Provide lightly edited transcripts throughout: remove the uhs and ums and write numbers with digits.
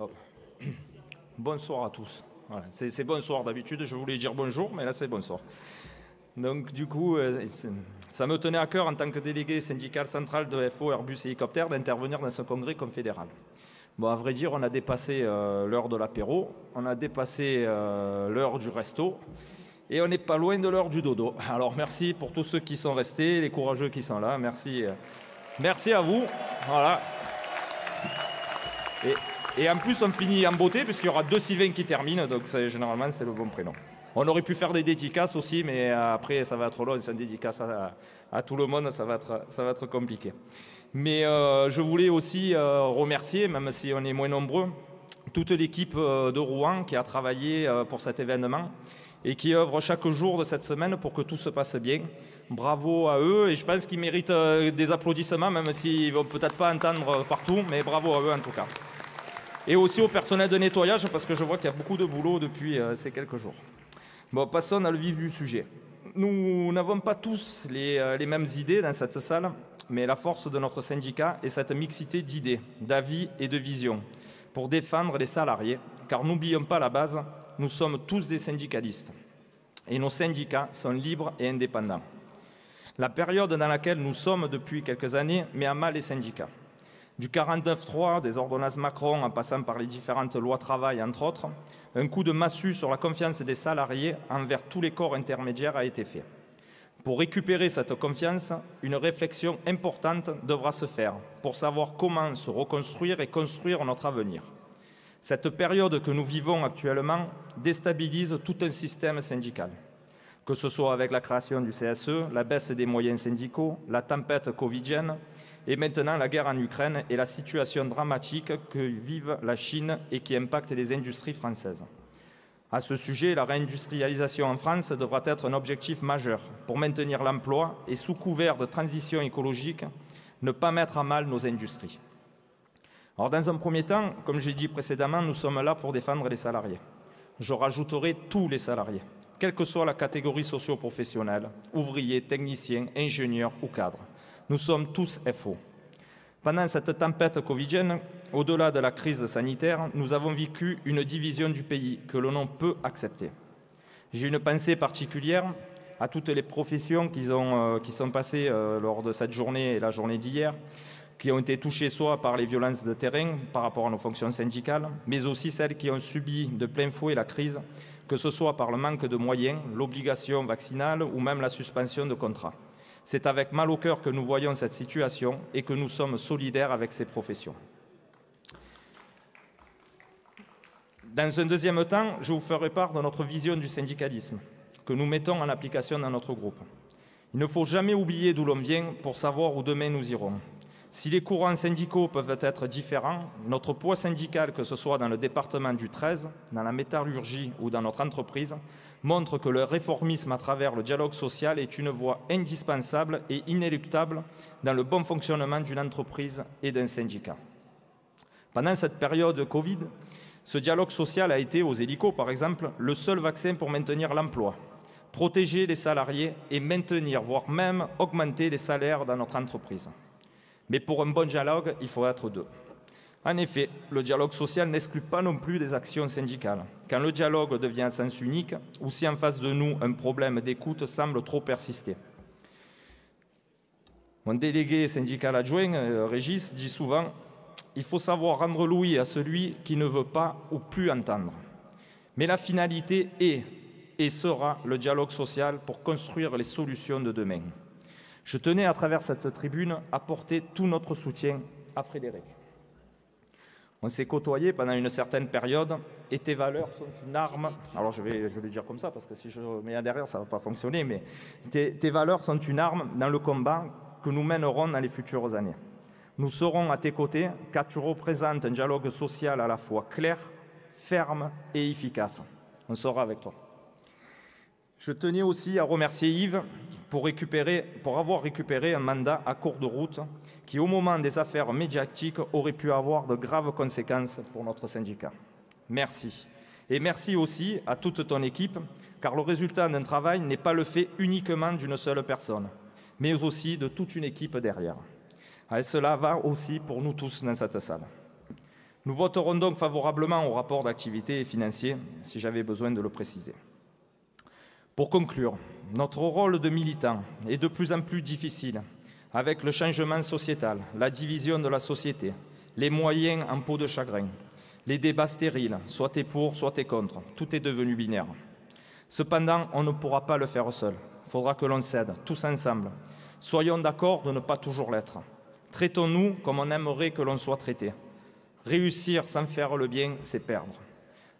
Oh. Bonsoir à tous. Voilà. C'est bonsoir d'habitude, je voulais dire bonjour, mais là c'est bonsoir. Donc du coup, ça me tenait à cœur en tant que délégué syndical central de FO Airbus Hélicoptère d'intervenir dans ce congrès confédéral. Bon, à vrai dire, on a dépassé l'heure de l'apéro, on a dépassé l'heure du resto, et on n'est pas loin de l'heure du dodo. Alors merci pour tous ceux qui sont restés, les courageux qui sont là, merci, merci à vous. Voilà. Et en plus, on finit en beauté, puisqu'il y aura 2 Sylvains qui terminent, donc généralement, c'est le bon prénom. On aurait pu faire des dédicaces aussi, mais après, ça va être long, c'est une dédicace à tout le monde, ça va être compliqué. Mais je voulais aussi remercier, même si on est moins nombreux, toute l'équipe de Rouen qui a travaillé pour cet événement et qui œuvre chaque jour de cette semaine pour que tout se passe bien. Bravo à eux, et je pense qu'ils méritent des applaudissements, même s'ils ne vont peut-être pas entendre partout, mais bravo à eux en tout cas. Et aussi au personnel de nettoyage, parce que je vois qu'il y a beaucoup de boulot depuis ces quelques jours. Bon, passons dans le vif du sujet. Nous n'avons pas tous les mêmes idées dans cette salle, mais la force de notre syndicat est cette mixité d'idées, d'avis et de visions pour défendre les salariés, car n'oublions pas la base, nous sommes tous des syndicalistes et nos syndicats sont libres et indépendants. La période dans laquelle nous sommes depuis quelques années met à mal les syndicats. Du 49.3, des ordonnances Macron en passant par les différentes lois travail, entre autres, un coup de massue sur la confiance des salariés envers tous les corps intermédiaires a été fait. Pour récupérer cette confiance, une réflexion importante devra se faire pour savoir comment se reconstruire et construire notre avenir. Cette période que nous vivons actuellement déstabilise tout un système syndical, que ce soit avec la création du CSE, la baisse des moyens syndicaux, la tempête covidienne, et maintenant la guerre en Ukraine et la situation dramatique que vivent la Chine et qui impacte les industries françaises. À ce sujet, la réindustrialisation en France devra être un objectif majeur pour maintenir l'emploi et, sous couvert de transition écologique, ne pas mettre à mal nos industries. Alors, dans un premier temps, comme j'ai dit précédemment, nous sommes là pour défendre les salariés. Je rajouterai tous les salariés, quelle que soit la catégorie socio-professionnelle, ouvriers, techniciens, ingénieurs ou cadres. Nous sommes tous FO. Pendant cette tempête covidienne, au-delà de la crise sanitaire, nous avons vécu une division du pays que l'on ne peut accepter. J'ai une pensée particulière à toutes les professions qui sont passées lors de cette journée et la journée d'hier, qui ont été touchées soit par les violences de terrain par rapport à nos fonctions syndicales, mais aussi celles qui ont subi de plein fouet la crise, que ce soit par le manque de moyens, l'obligation vaccinale ou même la suspension de contrats. C'est avec mal au cœur que nous voyons cette situation et que nous sommes solidaires avec ces professions. Dans un deuxième temps, je vous ferai part de notre vision du syndicalisme, que nous mettons en application dans notre groupe. Il ne faut jamais oublier d'où l'on vient pour savoir où demain nous irons. Si les courants syndicaux peuvent être différents, notre poids syndical, que ce soit dans le département du 13, dans la métallurgie ou dans notre entreprise, montre que le réformisme à travers le dialogue social est une voie indispensable et inéluctable dans le bon fonctionnement d'une entreprise et d'un syndicat. Pendant cette période de Covid, ce dialogue social a été, aux hélicos par exemple, le seul vaccin pour maintenir l'emploi, protéger les salariés et maintenir, voire même augmenter les salaires dans notre entreprise. Mais pour un bon dialogue, il faut être deux. En effet, le dialogue social n'exclut pas non plus des actions syndicales. Quand le dialogue devient à sens unique, ou si en face de nous, un problème d'écoute semble trop persister. Mon délégué syndical adjoint, Régis, dit souvent « Il faut savoir rendre l'ouïe à celui qui ne veut pas ou plus entendre ». Mais la finalité est et sera le dialogue social pour construire les solutions de demain. Je tenais, à travers cette tribune, à apporter tout notre soutien à Frédéric. On s'est côtoyés pendant une certaine période et tes valeurs sont une arme. Alors je vais le dire comme ça parce que si je mets un derrière, ça ne va pas fonctionner, mais tes valeurs sont une arme dans le combat que nous mènerons dans les futures années. Nous serons à tes côtés car tu représentes un dialogue social à la fois clair, ferme et efficace. On sera avec toi. Je tenais aussi à remercier Yves pour avoir récupéré un mandat à court de route qui, au moment des affaires médiatiques, aurait pu avoir de graves conséquences pour notre syndicat. Merci. Et merci aussi à toute ton équipe, car le résultat d'un travail n'est pas le fait uniquement d'une seule personne, mais aussi de toute une équipe derrière. Et cela va aussi pour nous tous dans cette salle. Nous voterons donc favorablement au rapport d'activité et financier, si j'avais besoin de le préciser. Pour conclure, notre rôle de militant est de plus en plus difficile, avec le changement sociétal, la division de la société, les moyens en peau de chagrin, les débats stériles, soit t'es pour, soit t'es contre, tout est devenu binaire. Cependant, on ne pourra pas le faire seul. Il faudra que l'on s'aide, tous ensemble. Soyons d'accord de ne pas toujours l'être. Traitons-nous comme on aimerait que l'on soit traité. Réussir sans faire le bien, c'est perdre.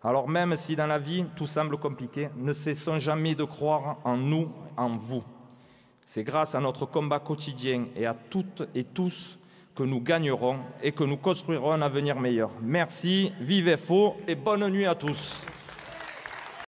Alors même si dans la vie, tout semble compliqué, ne cessons jamais de croire en nous, en vous. C'est grâce à notre combat quotidien et à toutes et tous que nous gagnerons et que nous construirons un avenir meilleur. Merci, vive FO et bonne nuit à tous.